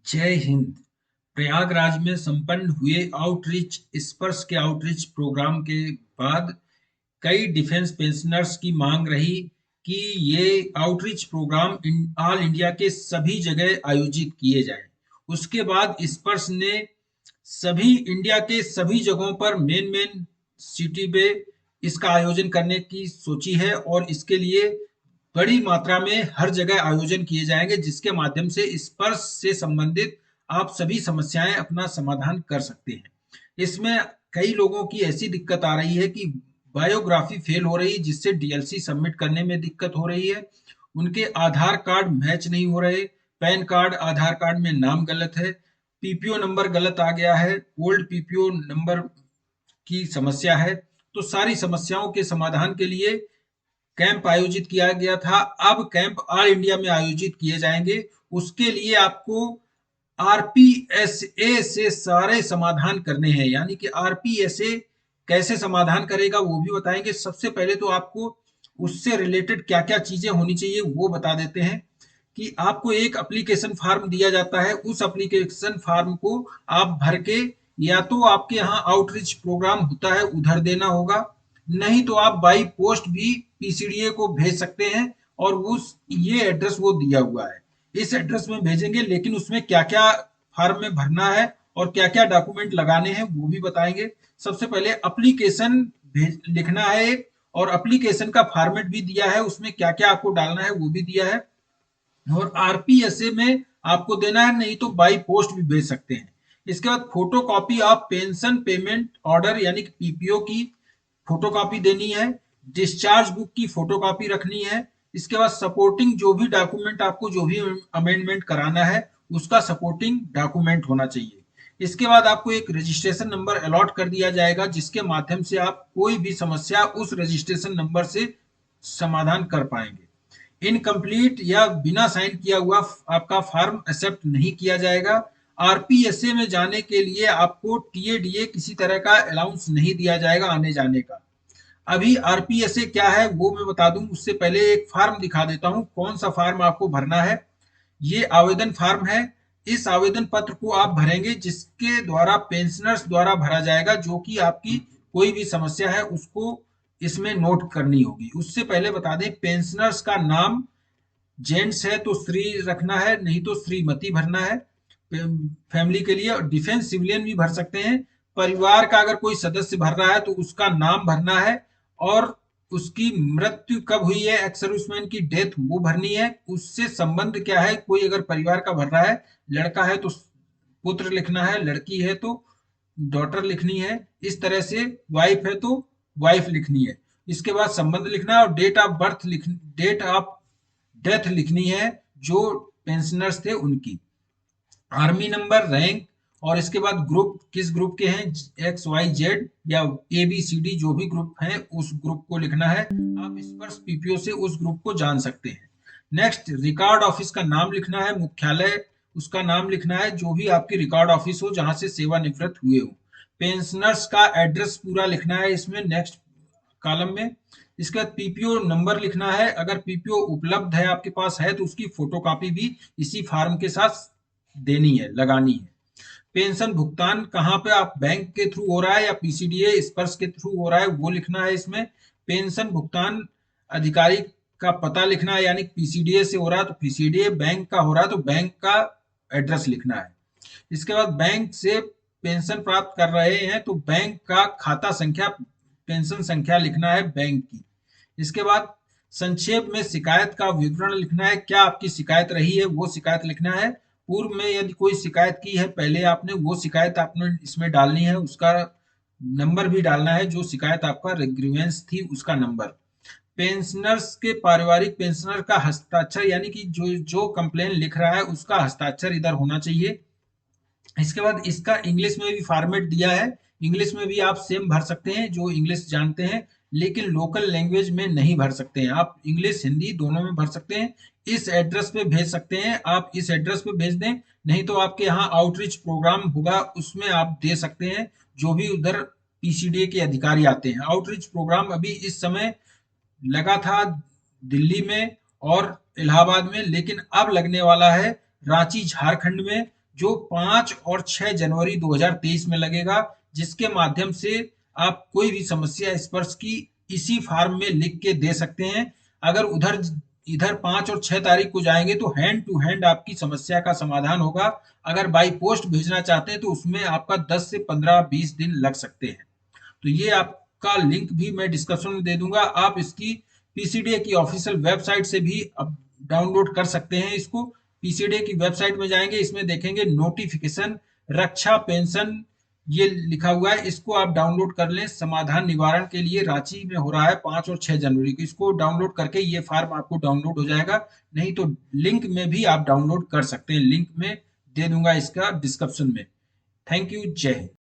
जय हिंद। प्रयागराज में संपन्न हुए आउटरीच स्पर्श के आउटरीच प्रोग्राम के बाद कई डिफेंस पेंशनर्स की मांग रही कि ये आउटरीच प्रोग्राम ऑल इंडिया के सभी जगह आयोजित किए जाएं। उसके बाद स्पर्श ने सभी इंडिया के सभी जगहों पर मेन मेन सिटी में इसका आयोजन करने की सोची है और इसके लिए बड़ी मात्रा में हर जगह आयोजन किए जाएंगे, जिसके माध्यम से स्पर्श से संबंधित आप सभी समस्याएं अपना समाधान कर सकते हैं। इसमें कई लोगों की ऐसी दिक्कत आ रही है कि बायोग्राफी फेल हो रही है, जिससे डीएलसी सबमिट करने में दिक्कत हो रही है। उनके आधार कार्ड मैच नहीं हो रहे, पैन कार्ड आधार कार्ड में नाम गलत है, पीपीओ नंबर गलत आ गया है, ओल्ड पीपीओ नंबर की समस्या है। तो सारी समस्याओं के समाधान के लिए कैंप आयोजित किया गया था। अब कैंप ऑल इंडिया में आयोजित किए जाएंगे। उसके लिए आपको आरपीएसए से सारे समाधान करने हैं, यानी कि आरपीएसए कैसे समाधान करेगा वो भी बताएंगे। सबसे पहले तो आपको उससे रिलेटेड क्या क्या चीजें होनी चाहिए वो बता देते हैं कि आपको एक एप्लीकेशन फॉर्म दिया जाता है। उस एप्लीकेशन फॉर्म को आप भर के या तो आपके यहाँ आउटरीच प्रोग्राम होता है उधर देना होगा, नहीं तो आप बाई पोस्ट भी पीसीडीए को भेज सकते हैं। और उस ये एड्रेस वो दिया हुआ है, इस एड्रेस में भेजेंगे। लेकिन उसमें क्या क्या फॉर्म में भरना है और क्या क्या डॉक्यूमेंट लगाने हैं वो भी बताएंगे। सबसे पहले एप्लीकेशन लिखना है और एप्लीकेशन का फॉर्मेट भी दिया है, उसमें क्या क्या आपको डालना है वो भी दिया है। और आरपीएसए में आपको देना है, नहीं तो बाई पोस्ट भी भेज सकते हैं। इसके बाद photo copy of pension payment order यानी कि पीपीओ की फोटो कॉपी देनी है। डिस्चार्ज बुक की फोटो कॉपी रखनी है। इसके बाद सपोर्टिंग जो भी डॉक्यूमेंट आपको जो भी अमेंडमेंट कराना है उसका सपोर्टिंग डॉक्यूमेंट होना चाहिए। इसके बाद आपको एक रजिस्ट्रेशन नंबर अलॉट कर दिया जाएगा, जिसके माध्यम से आप कोई भी समस्या उस रजिस्ट्रेशन नंबर से समाधान कर पाएंगे। इनकम्प्लीट या बिना साइन किया हुआ आपका फॉर्म एक्सेप्ट नहीं किया जाएगा। आरपीएसए में जाने के लिए आपको टीएडीए किसी तरह का अलाउंस नहीं दिया जाएगा आने जाने का। अभी आरपीएसए क्या है वो मैं बता दूं, उससे पहले एक फॉर्म दिखा देता हूं कौन सा फॉर्म आपको भरना है। ये आवेदन फॉर्म है। इस आवेदन पत्र को आप भरेंगे, जिसके द्वारा पेंशनर्स द्वारा भरा जाएगा। जो कि आपकी कोई भी समस्या है उसको इसमें नोट करनी होगी। उससे पहले बता दें, पेंशनर्स का नाम जेंट्स है तो श्री रखना है, नहीं तो श्रीमती भरना है फैमिली के लिए। डिफेंस सिविलियन भी भर सकते हैं। परिवार का अगर कोई सदस्य भर रहा है तो उसका नाम भरना है। और उसकी मृत्यु कब हुई है, एक्स सर्विसमैन की डेथ वो भरनी है। उससे संबंध क्या है, कोई अगर परिवार का भर रहा है, लड़का है तो पुत्र लिखना है, लड़की है तो डॉटर लिखनी है। इस तरह से वाइफ है तो वाइफ लिखनी है। इसके बाद संबंध लिखना है और डेट ऑफ डेथ लिखनी है जो पेंशनर्स थे उनकी। आर्मी नंबर, रैंक और इसके बाद ग्रुप, किस ग्रुप के हैं, एक्स वाई जेड या ए बी सी डी जो भी ग्रुप है उस ग्रुप को लिखना है। आप स्पर्श पीपीओ से उस ग्रुप को जान सकते हैं। नेक्स्ट, रिकॉर्ड ऑफिस का नाम लिखना है, मुख्यालय उसका नाम लिखना है जो भी आपकी रिकॉर्ड ऑफिस हो जहां से सेवानिवृत्त हुए हो। पेंशनर्स का एड्रेस पूरा लिखना है इसमें नेक्स्ट कॉलम में। इसके बाद पीपीओ नंबर लिखना है, अगर पीपीओ उपलब्ध है आपके पास है तो उसकी फोटोकॉपी भी इसी फॉर्म के साथ देनी है, लगानी है। पेंशन भुगतान कहाँ पे, आप बैंक के थ्रू हो रहा है या पीसीडीए स्पर्श के थ्रू हो रहा है वो लिखना है इसमें। पेंशन भुगतान अधिकारी का पता लिखना है, यानी पीसीडीए से हो रहा है तो पीसीडीए, बैंक का हो रहा है तो बैंक का एड्रेस लिखना है। इसके बाद बैंक से पेंशन प्राप्त कर रहे हैं तो बैंक का खाता संख्या, पेंशन संख्या लिखना है बैंक की। इसके बाद संक्षेप में शिकायत का विवरण लिखना है, क्या आपकी शिकायत रही है वो शिकायत लिखना है। पूर्व में यदि कोई शिकायत की है पहले आपने, वो शिकायत आपने इसमें डालनी है, उसका नंबर भी डालना है, जो शिकायत आपका ग्रीवेंस थी उसका नंबर। पेंशनर्स के पारिवारिक पेंशनर का हस्ताक्षर, यानी कि जो जो कंप्लेन लिख रहा है उसका हस्ताक्षर इधर होना चाहिए। इसके बाद इसका इंग्लिश में भी फॉर्मेट दिया है। इंग्लिश में भी आप सेम भर सकते हैं जो इंग्लिश जानते हैं, लेकिन लोकल लैंग्वेज में नहीं भर सकते हैं। आप इंग्लिश हिंदी दोनों में भर सकते हैं। इस एड्रेस पे भेज सकते हैं, आप इस एड्रेस पे भेज दें, नहीं तो आपके यहाँ आउटरीच प्रोग्राम होगा उसमें आप दे सकते हैं, जो भी उधर पीसीडीए के अधिकारी आते हैं। आउटरीच प्रोग्राम अभी इस समय लगा था दिल्ली में और इलाहाबाद में, लेकिन अब लगने वाला है रांची झारखंड में, जो 5 और 6 जनवरी 2023 में लगेगा, जिसके माध्यम से आप कोई भी समस्या स्पर्श की इसी फॉर्म में लिख के दे सकते हैं। अगर उधर इधर 5 और 6 तारीख को जाएंगे तो हैंड टू हैंड आपकी समस्या का समाधान होगा। अगर बाई पोस्ट भेजना चाहते हैं तो उसमें आपका 10 से 15-20 दिन लग सकते हैं। तो ये आपका लिंक भी मैं डिस्क्रिप्शन में दे दूंगा। आप इसकी पीसीडीए की ऑफिशियल वेबसाइट से भी अब डाउनलोड कर सकते हैं इसको। पीसीडीए की वेबसाइट में जाएंगे, इसमें देखेंगे नोटिफिकेशन रक्षा पेंशन ये लिखा हुआ है, इसको आप डाउनलोड कर लें। समाधान निवारण के लिए रांची में हो रहा है 5 और 6 जनवरी को। इसको डाउनलोड करके ये फॉर्म आपको डाउनलोड हो जाएगा, नहीं तो लिंक में भी आप डाउनलोड कर सकते हैं। लिंक में दे दूंगा इसका डिस्क्रिप्शन में। Thank you. जय हिंद।